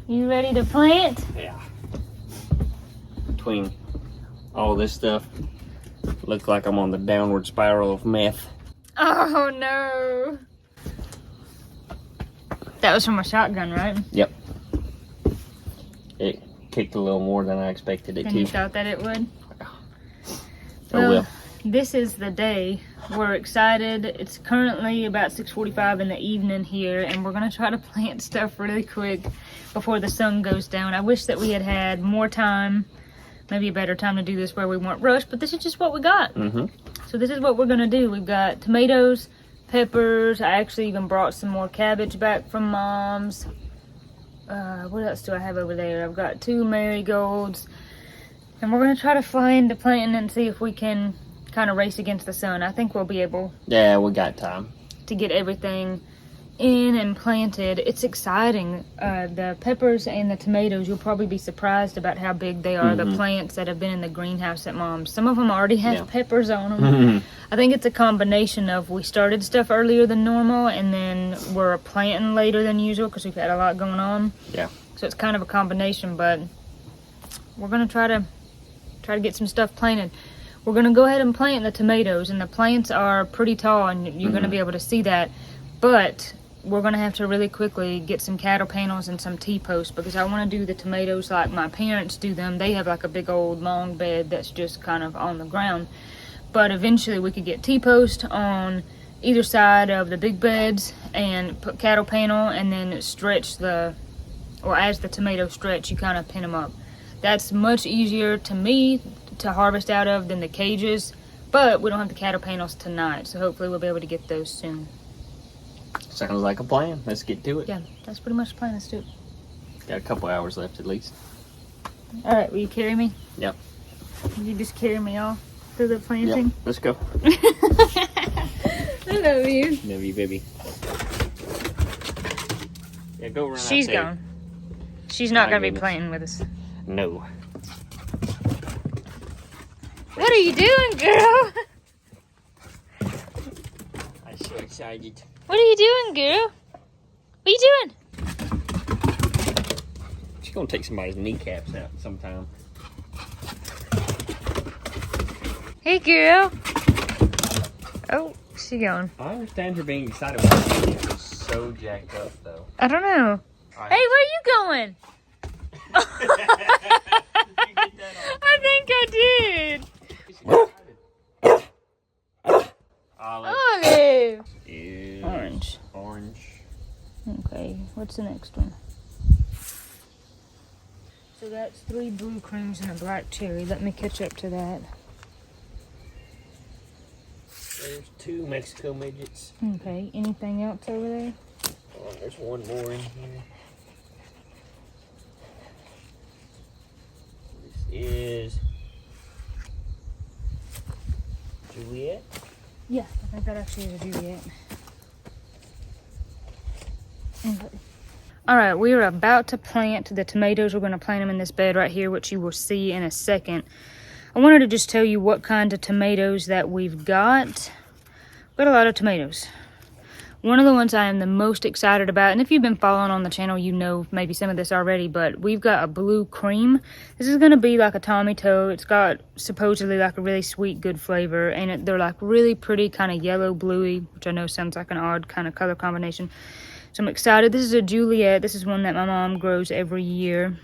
You ready to plant? Yeah. Between all this stuff, looks like I'm on the downward spiral of meth. Oh no. That was from a shotgun, right? Yep. It kicked a little more than I expected it Than to. you thought that it would? Well, this is the day. We're excited. It's currently about 6:45 in the evening here, and we're gonna try to plant stuff really quick before the sun goes down. I wish that we had had more time, maybe a better time to do this where we weren't rushed, but this is just what we got. So this is what we're gonna do. We've got tomatoes, peppers. I actually even brought some more cabbage back from Mom's. What else do I have over there? I've got 2 marigolds. And we're gonna try to find the planting and see if we can kind of race against the sun. I think we'll be able. Yeah, we got time to get everything in and planted. It's exciting. The peppers and the tomatoes, you'll probably be surprised about how big they are. The plants that have been in the greenhouse at Mom's. Some of them already have peppers on them. I think it's a combination of we started stuff earlier than normal and then we're planting later than usual because we've had a lot going on. Yeah. So it's kind of a combination, but we're gonna try to get some stuff planted. We're gonna go ahead and plant the tomatoes, and the plants are pretty tall, and you're gonna be able to see that. But we're gonna have to really quickly get some cattle panels and some T-posts because I want to do the tomatoes like my parents do them. They have like a big old long bed that's just kind of on the ground. But eventually we could get T-post on either side of the big beds and put cattle panel, and then stretch or as the tomatoes stretch, you kind of pin them up. That's much easier to me to harvest out of than the cages, but we don't have the cattle panels tonight, so hopefully we'll be able to get those soon. Sounds like a plan. Let's get to it. Yeah, that's pretty much the plan. Let's do it. Got a couple hours left at least. All right, will you carry me? Yep. Will you just carry me off through the planting? Yep. Let's go. I love you. Love you, baby. Yeah, go run She's out there. gone. She's not My going to be goodness. playing with us. No. What are you doing, girl? I'm so excited. What are you doing, girl? What are you doing? She's gonna take somebody's kneecaps out sometime. Hey, girl. Oh, she gone. I understand her being excited about it. It's so jacked up, though. I don't know. Right. Hey, where are you going? Did you get that on? I think I did. Olive. Olive. Is Orange. Orange. Okay, what's the next one? So that's 3 blue creams and a black cherry. Let me catch up to that. There's 2 Mexico midgets. Okay, anything else over there? Oh, there's one more in here. This is Juliet. Yeah, I think that actually is a Juliet. Okay. All right, we are about to plant the tomatoes. We're going to plant them in this bed right here, which you will see in a second. I wanted to just tell you what kind of tomatoes that we've got. We've got a lot of tomatoes. One of the ones I am the most excited about, and if you've been following on the channel, you know maybe some of this already, but we've got a blue cream. This is going to be like a Tommy Toe. It's got supposedly like a really sweet, good flavor, and they're like really pretty kind of yellow bluey, which I know sounds like an odd kind of color combination. So I'm excited. This is a Juliet. This is one that my mom grows every year.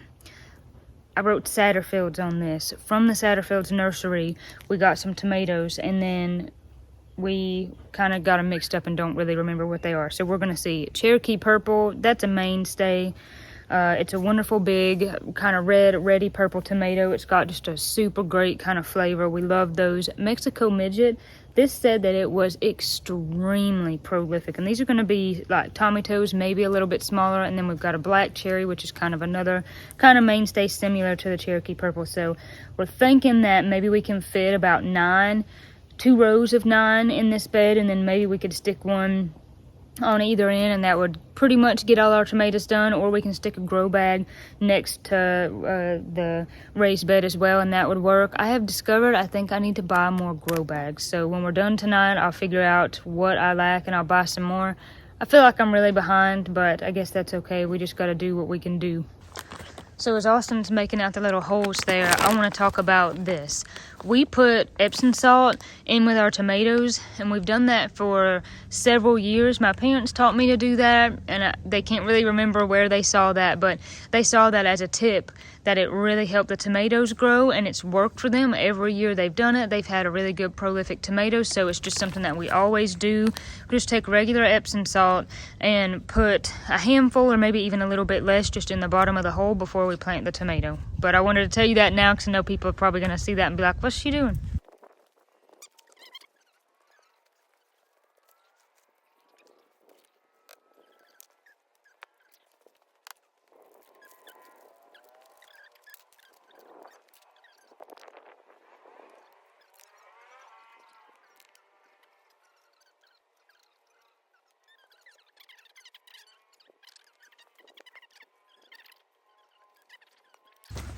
I wrote Satterfields on this. From the Satterfields nursery, we got some tomatoes, and then we kind of got them mixed up and don't really remember what they are. So we're going to see. Cherokee Purple, that's a mainstay. It's a wonderful big kind of reddy purple tomato. It's got just a super great kind of flavor. We love those. Mexico Midget, this said that it was extremely prolific. And these are going to be like Tommy Toes, maybe a little bit smaller. And then we've got a black cherry, which is kind of another kind of mainstay similar to the Cherokee Purple. So we're thinking that maybe we can fit about 2 rows of 9 in this bed, and then maybe we could stick one on either end, and that would pretty much get all our tomatoes done. Or we can stick a grow bag next to the raised bed as well, and that would work. I have discovered I think I need to buy more grow bags, so when we're done tonight I'll figure out what I lack and I'll buy some more. I feel like I'm really behind, but I guess that's okay. We just got to do what we can do. So as Austin's making out the little holes there, I want to talk about this. We put Epsom salt in with our tomatoes, and we've done that for several years. My parents taught me to do that, and they can't really remember where they saw that, but they saw that as a tip, that it really helped the tomatoes grow, and it's worked for them. Every year they've done it, they've had a really good prolific tomatoes, so it's just something that we always do. We just take regular Epsom salt and put a handful or maybe even a little bit less just in the bottom of the hole before we plant the tomato. But I wanted to tell you that now because I know people are probably going to see that and be like, what's she doing?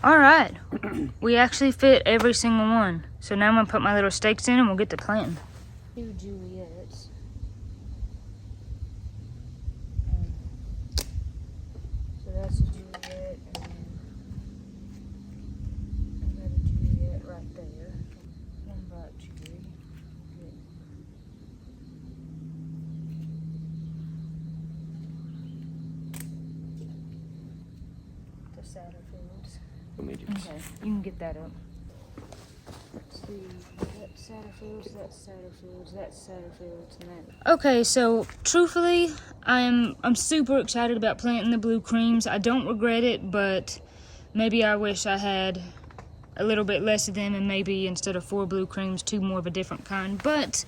All right, we actually fit every single one. So now I'm gonna put my little stakes in and we'll get to planting. Two Juliets. So that's a Juliet, and then another Juliet right there. One bright cherry. The Satterfields. Okay, you can get that up. Let's see, that's Satterfields, that's Satterfields, that's Satterfields, and that. Okay, so truthfully, I'm super excited about planting the blue creams. I don't regret it, but maybe I wish I had a little bit less of them, and maybe instead of 4 blue creams, 2 more of a different kind. But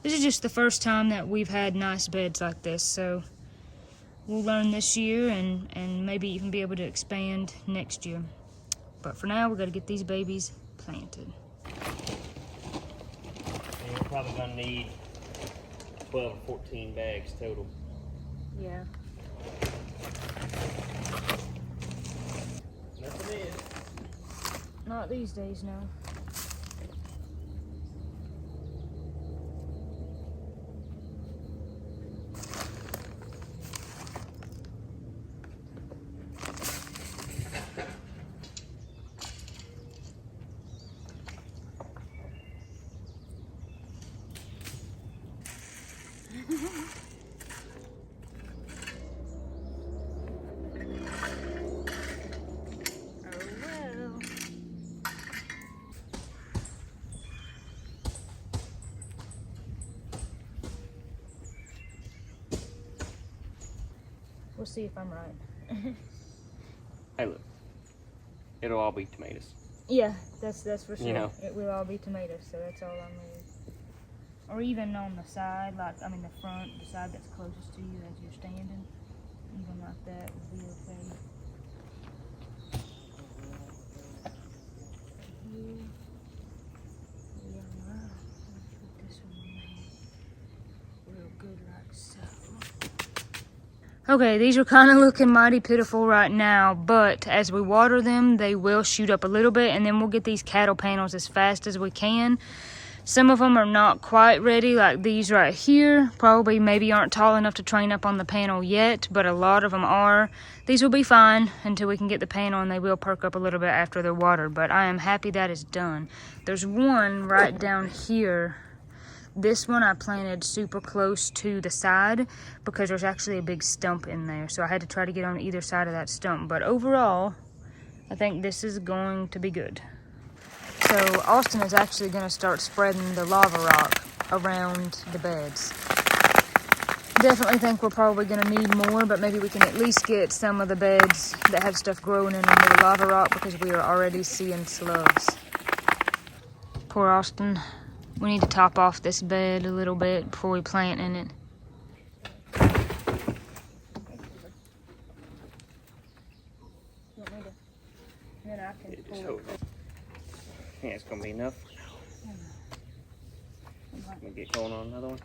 this is just the first time that we've had nice beds like this, so we'll learn this year and maybe even be able to expand next year. But for now, we got to get these babies planted. And we're probably going to need 12 or 14 bags total. Yeah. Nothing is. Not these days, no. We'll see if I'm right. Hey, look. It'll all be tomatoes. Yeah, that's for sure. You know. It will all be tomatoes, so that's all I'm really. Or even on the side, like, I mean the front, the side that's closest to you as you're standing. Even like that would be okay. Here. Yeah, wow. Let's put this one in real good like so. Okay, these are kind of looking mighty pitiful right now, but as we water them, they will shoot up a little bit, and then we'll get these cattle panels as fast as we can. Some of them are not quite ready, like these right here. Probably maybe aren't tall enough to train up on the panel yet, but a lot of them are. These will be fine until we can get the panel, and they will perk up a little bit after they're watered, but I am happy that is done. There's one right down here. This one I planted super close to the side because there's actually a big stump in there. So I had to try to get on either side of that stump. But overall, I think this is going to be good. So Austin is actually going to start spreading the lava rock around the beds. Definitely think we're probably going to need more, but maybe we can at least get some of the beds that have stuff growing in them with the lava rock because we are already seeing slugs. Poor Austin. We need to top off this bed a little bit before we plant in it. Yeah, it's gonna be enough. I'm gonna get going on another one.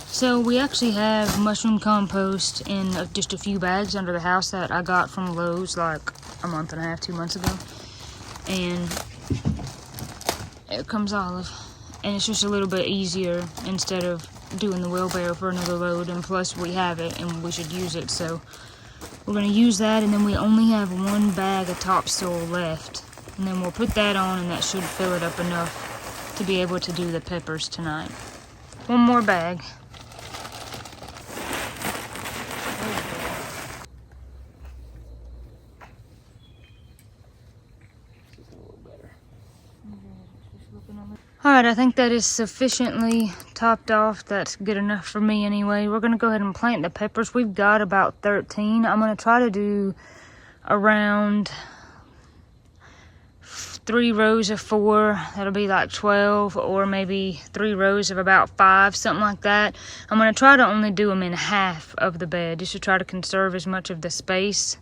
So we actually have mushroom compost in just a few bags under the house that I got from Lowe's like a month and a half, 2 months ago. And here comes Olive. And it's just a little bit easier instead of doing the wheelbarrow for another load, and plus we have it and we should use it, so we're gonna use that. And then we only have 1 bag of topsoil left, and then we'll put that on, and that should fill it up enough to be able to do the peppers tonight. 1 more bag. Alright, I think that is sufficiently topped off. That's good enough for me anyway. We're going to go ahead and plant the peppers. We've got about 13. I'm going to try to do around 3 rows of 4. That'll be like 12, or maybe 3 rows of about 5, something like that. I'm going to try to only do them in half of the bed, just to try to conserve as much of the space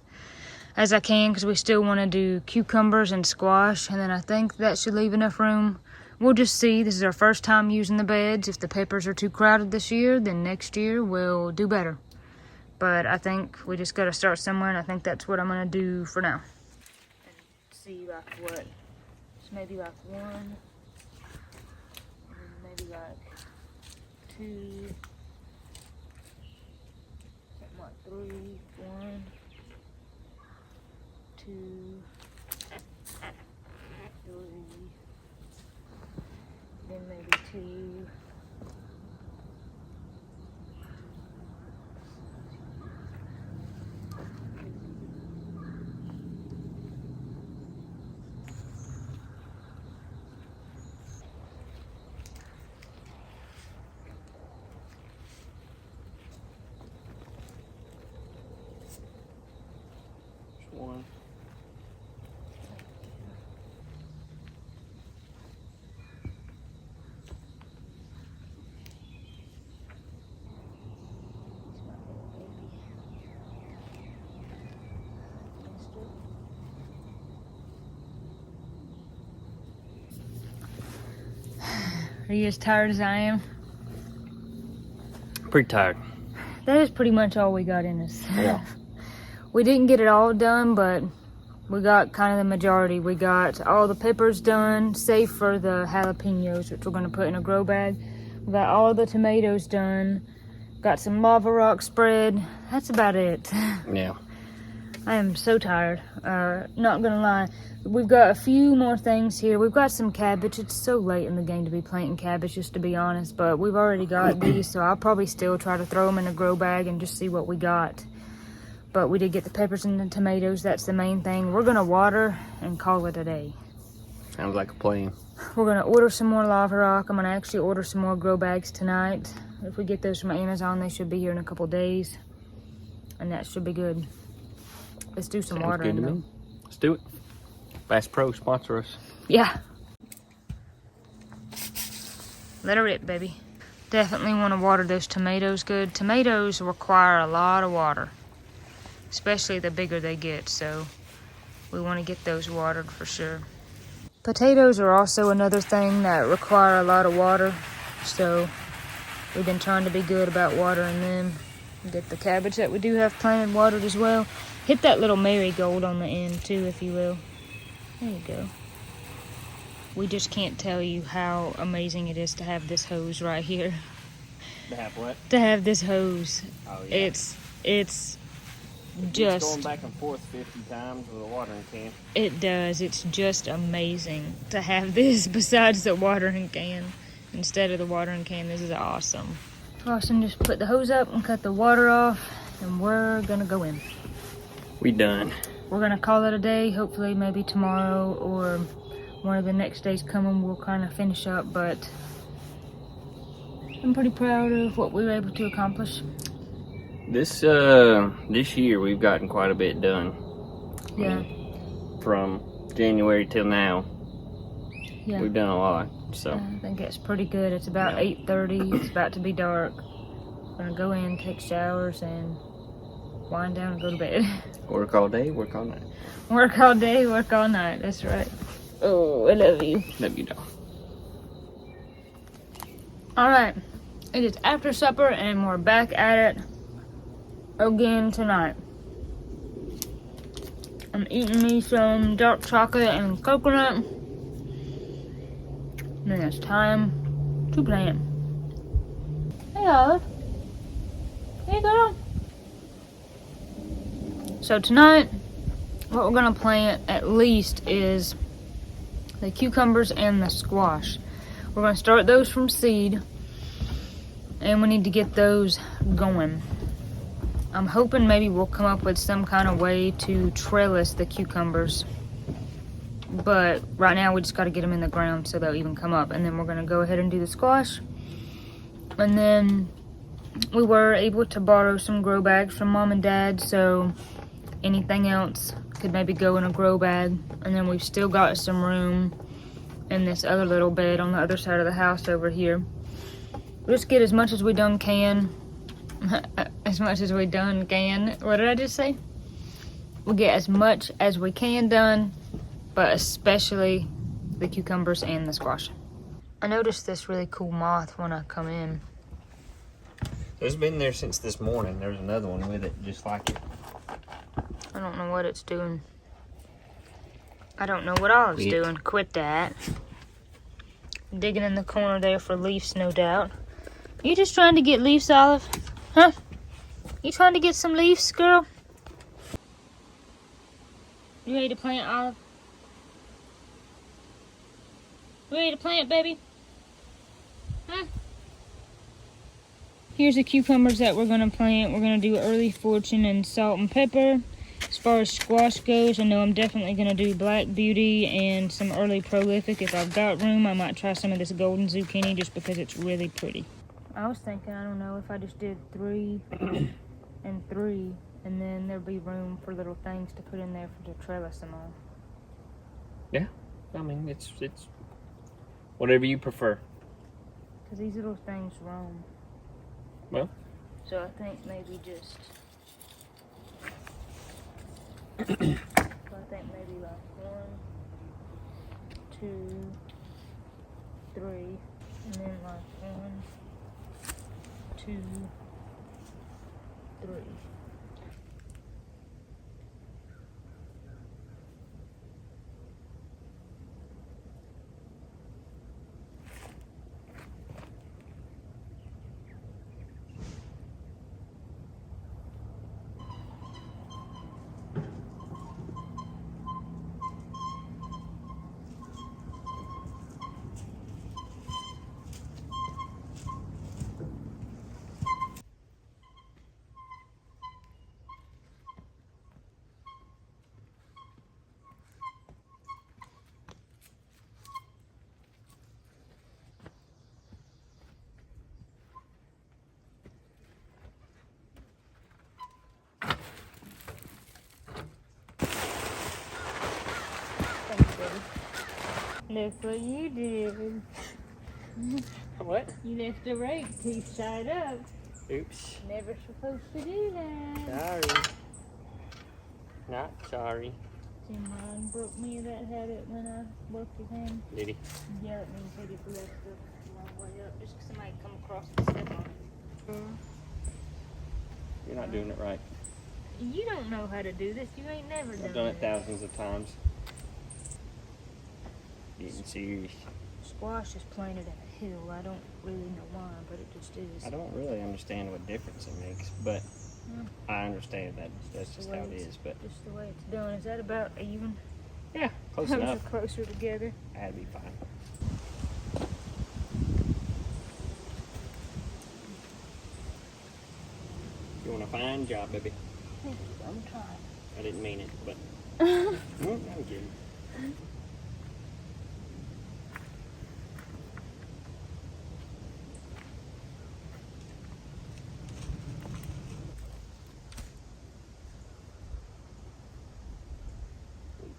as I can, because we still want to do cucumbers and squash, and then I think that should leave enough room. We'll just see. This is our first time using the beds. If the peppers are too crowded this year, then next year we'll do better. But I think we just got to start somewhere, and I think that's what I'm going to do for now. And see like what, so maybe like 1, and maybe like 2, something like 3, 1, 2, 3, then maybe 2. One. Are you as tired as I am? Pretty tired. That is pretty much all we got in us. Yeah. We didn't get it all done, but we got kind of the majority. We got all the peppers done, save for the jalapenos, which we're going to put in a grow bag. We got all the tomatoes done. Got some lava rock spread. That's about it. Yeah. I am so tired. Not gonna lie. We've got a few more things here. We've got some cabbage. It's so late in the game to be planting cabbage, just to be honest. But we've already got these, so I'll probably still try to throw them in a grow bag and just see what we got. But we did get the peppers and the tomatoes. That's the main thing. We're gonna water and call it a day. Sounds like a plan. We're gonna order some more lava rock. I'm gonna actually order some more grow bags tonight. If we get those from Amazon, they should be here in a couple days. And that should be good. Let's do some watering though. Let's do it. Bass Pro, sponsor us. Yeah. Let her rip, baby. Definitely want to water those tomatoes good. Tomatoes require a lot of water, especially the bigger they get, so we want to get those watered for sure. Potatoes are also another thing that require a lot of water, so we've been trying to be good about watering them. Get the cabbage that we do have planted watered as well. Hit that little marigold on the end too, if you will. There you go. We just can't tell you how amazing it is to have this hose right here. To have what? To have this hose. Oh, yeah. It's It's just... going back and forth 50 times with a watering can. It does. It's just amazing to have this besides the watering can. Instead of the watering can, this is awesome. Austin just put the hose up and cut the water off, and we're gonna go in. We done. We're gonna call it a day. Hopefully maybe tomorrow or one of the next days coming we'll kind of finish up, but I'm pretty proud of what we were able to accomplish. This year we've gotten quite a bit done. Yeah. From January till now. Yeah. We've done a lot. So I think it's pretty good. It's about 8:30. It's about to be dark. We're gonna go in, take showers, and wind down and go to bed. Work all day, work all night. Work all day, work all night. That's right. Oh, I love you. Love you, dog. All right. It is after supper, and we're back at it again tonight. I'm eating me some dark chocolate and coconut. And then it's time to plant. Hey, Olive. Hey, girl. So tonight, what we're gonna plant at least is the cucumbers and the squash. We're gonna start those from seed, and we need to get those going. I'm hoping maybe we'll come up with some kind of way to trellis the cucumbers, but right now we just got to get them in the ground so they'll even come up, and then we're gonna go ahead and do the squash. And then we were able to borrow some grow bags from Mom and Dad, so anything else could maybe go in a grow bag. And then we've still got some room in this other little bed on the other side of the house over here. We'll just get as much as we done can. As much as we done can. What did I just say? We'll get as much as we can done, but especially the cucumbers and the squash. I noticed this really cool moth when I come in. It's been there since this morning. There's another one with it, just like it. I don't know what it's doing. I don't know what Olive's doing. Quit that. Digging in the corner there for leaves, no doubt. You just trying to get leaves, Olive? Huh? You trying to get some leaves, girl? You ready to plant, Olive? You ready to plant, baby? Huh? Here's the cucumbers that we're gonna plant. We're gonna do early fortune and salt and pepper. As far as squash goes, I know I'm definitely gonna do black beauty and some early prolific. If I've got room, I might try some of this golden zucchini just because it's really pretty. I was thinking, I don't know, if I just did 3 and 3, and then there'd be room for little things to put in there to trellis them on. Yeah, I mean, it's whatever you prefer. Because these little things roam. Well. So I think maybe just... so I think maybe like 1, 2, 3, and then like 1, 2, 3. Look what you did. What? You left the rake teeth side up. Oops. Never supposed to do that. Sorry. Not sorry. See, mine broke me of that habit when I worked with him. Did he? Yeah, it means he left the long way up just 'cause somebody come across and step on it. You're not doing it right. You don't know how to do this. You ain't never done it. I've done it thousands of times. Getting serious. Squash is planted at a hill. I don't really know why, but it just is. I don't really understand what difference it makes, but I understand that that's just how it is. But just the way it's done. Is that about even? Yeah, close Those enough. are closer together. That'd be fine. You want a fine job, baby? I'm trying. I didn't mean it, but I'm kidding.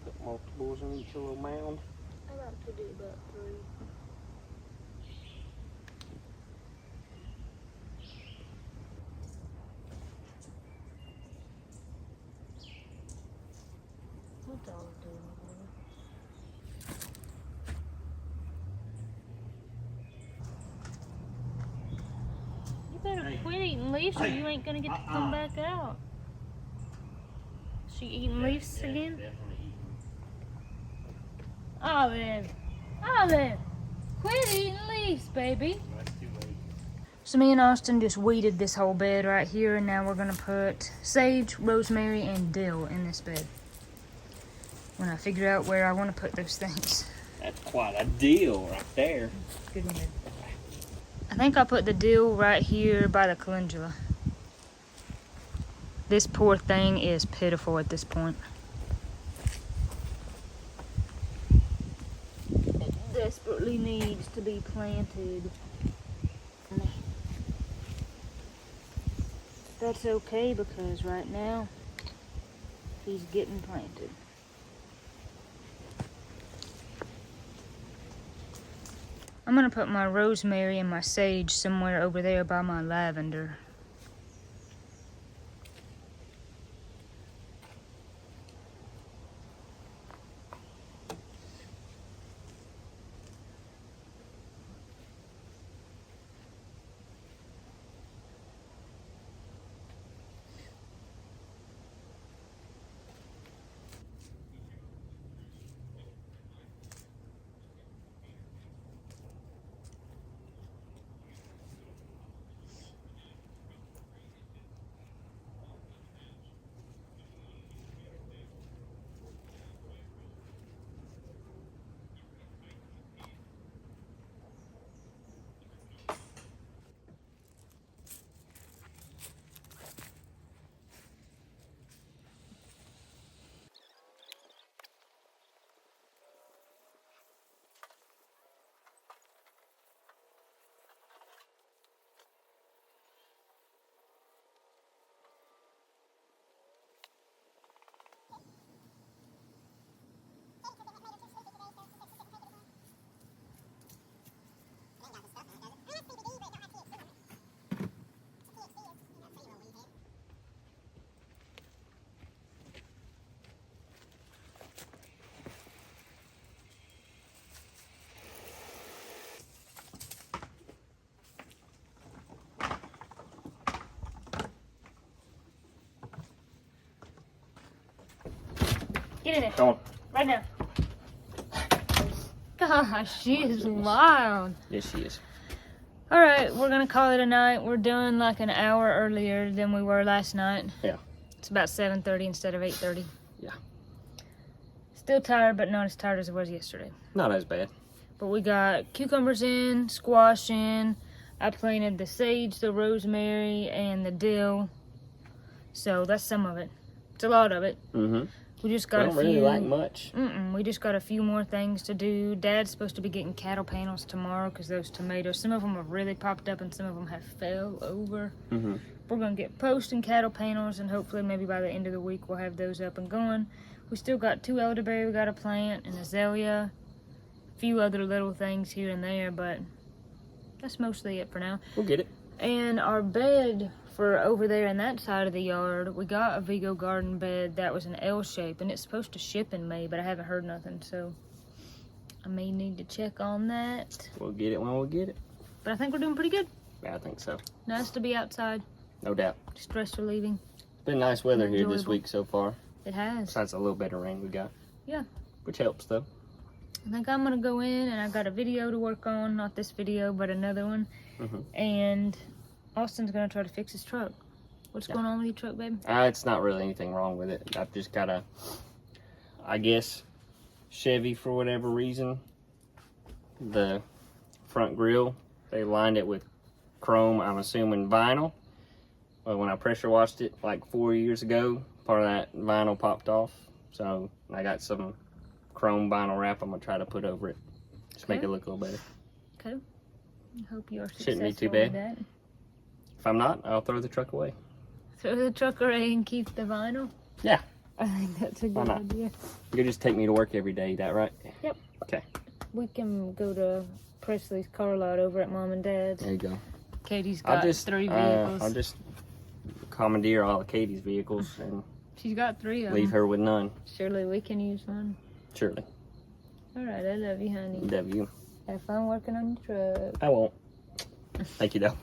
Put multiples in each little mound. I like to do about 3. What's all doing? You better quit eating leaves or you ain't gonna get to come back out. She eating leaves again? Olive! Olive! Quit eating leaves, baby! So me and Austin just weeded this whole bed right here, and now we're gonna put sage, rosemary, and dill in this bed. When I figure out where I want to put those things. That's quite a deal right there. Good one. I think I'll put the dill right here by the calendula. This poor thing is pitiful at this point. It desperately needs to be planted. That's okay because right now he's getting planted. I'm gonna put my rosemary and my sage somewhere over there by my lavender. Get in there. Come on. Right now. Gosh, she is wild. Yes, she is. Alright, we're gonna call it a night. We're done like an hour earlier than we were last night. Yeah. It's about 7:30 instead of 8:30. Yeah. Still tired, but not as tired as it was yesterday. Not as bad. But we got cucumbers in, squash in. I planted the sage, the rosemary, and the dill. So that's some of it. It's a lot of it. Mm-hmm. We just got I don't really like much. We just got a few more things to do. Dad's supposed to be getting cattle panels tomorrow because those tomatoes, some of them have really popped up and some of them have fell over. Mm-hmm. We're going to get post and cattle panels, and hopefully maybe by the end of the week we'll have those up and going. We still got 2 elderberry we got to plant, and azalea, a few other little things here and there, but that's mostly it for now. We'll get it. And our bed for over there in that side of the yard, we got a Vigo garden bed that was an L shape, and it's supposed to ship in May, but I haven't heard nothing, so I may need to check on that. We'll get it when we get it. But I think we're doing pretty good. Yeah, I think so. Nice to be outside. No doubt. Stress relieving. It's been nice weather here this Enjoyable. week so far. It has. Besides a little bit of rain we got. Yeah. Which helps though. I think I'm gonna go in, and I got a video to work on. Not this video, but another one. Mm-hmm. And Austin's gonna try to fix his truck. What's going on with your truck, baby? It's not really anything wrong with it. I've just got a, I guess, Chevy for whatever reason. The front grille, they lined it with chrome, I'm assuming vinyl. But when I pressure washed it like 4 years ago, part of that vinyl popped off. So I got some chrome vinyl wrap I'm gonna try to put over it. Just make it look a little better. Okay. I hope you're successful Shouldn't be too with bad. that. If I'm not, I'll throw the truck away. Throw the truck away and keep the vinyl? Yeah. I think that's a Why good not? idea. You just take me to work every day, that right? Yep. Okay. We can go to Pressley's car lot over at Mom and Dad's. There you go. Katie's got 3 vehicles. I'll just commandeer all of Katie's vehicles and She's got 3 of them. leave her with none. Surely we can use one. Surely. Alright, I love you, honey. Love you. Have fun working on your truck. I won't. Thank you, though.